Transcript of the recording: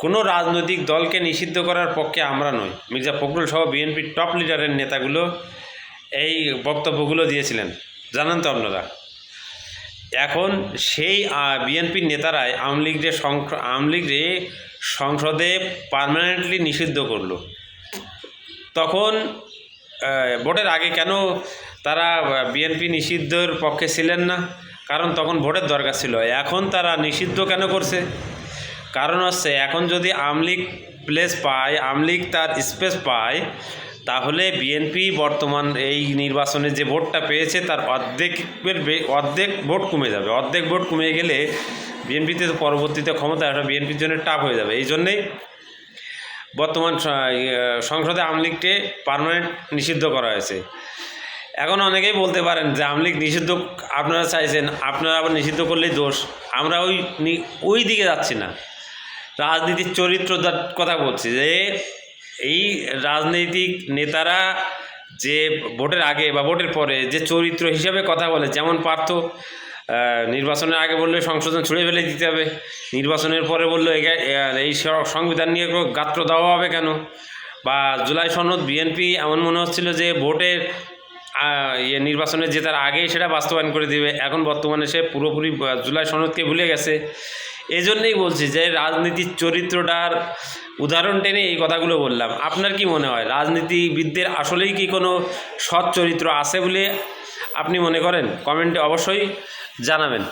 কোনো রাজনৈতিক দলকে নিষিদ্ধ করার পক্ষে আমরা নই। মির্জা ফখরুল সহ বিএনপির টপ লিডারের নেতাগুলো এই বক্তব্যগুলো দিয়েছিলেন, জানেন তো আপনারা। এখন সেই বিএনপির নেতারাই আওয়ামী লীগরে সংসদে পার্মানেন্টলি নিষিদ্ধ করলো। তখন ভোটের আগে কেন তারা বিএনপি নিষিদ্ধর পক্ষে ছিলেন না? কারণ তখন ভোটের দরকার ছিল। এখন তারা নিষিদ্ধ কেন করছে? কারণ হচ্ছে এখন যদি আওয়ামী লীগ প্লেস পায়, আওয়ামী লীগ তার স্পেস পায়, তাহলে বিএনপি বর্তমান এই নির্বাচনে যে ভোটটা পেয়েছে তার অর্ধেক ভোট কমে যাবে। অর্ধেক ভোট কমে গেলে বিএনপিতে তো পরবর্তীতে ক্ষমতা আসা বিএনপির জন্য টাফ হয়ে যাবে। এই জন্যেই বর্তমান সংসদে আওয়ামী লীগকে পার্মানেন্ট নিষিদ্ধ করা হয়েছে। এখন অনেকেই বলতে পারেন যে আওয়ামী লীগ নিষিদ্ধ আপনারা চাইছেন, আপনারা আবার নিষিদ্ধ করলেই দোষ। আমরা ওই দিকে যাচ্ছি না, রাজনীতির চরিত্রটার কথা বলছি। যে এই রাজনৈতিক নেতারা যে ভোটের আগে বা ভোটের পরে যে চরিত্র হিসাবে কথা বলে, যেমন পার্থ নির্বাচনের আগে বললে সংশোধন ছুঁড়ে ফেলে দিতে হবে, নির্বাচনের পরে বললো এই সংবিধান নিয়ে গাত্র দেওয়া হবে কেন, বা জুলাই সনদ বিএনপি এমন মনে হচ্ছিল যে ভোটের নির্বাচনে জেতার আগেই সেটা বাস্তবায়ন করে দিবে। এখন বর্তমানে সে পুরোপুরি জুলাই সনদকে ভুলে গেছে। এই জন্যেই বলছি যে রাজনীতির চরিত্রটার উদাহরণ টেনে এই কথাগুলো বললাম। আপনার কি মনে হয়, রাজনীতিবিদদের আসলেই কি কোনো সৎ চরিত্র আছে বলে আপনি মনে করেন? কমেন্টে অবশ্যই জানাবেন।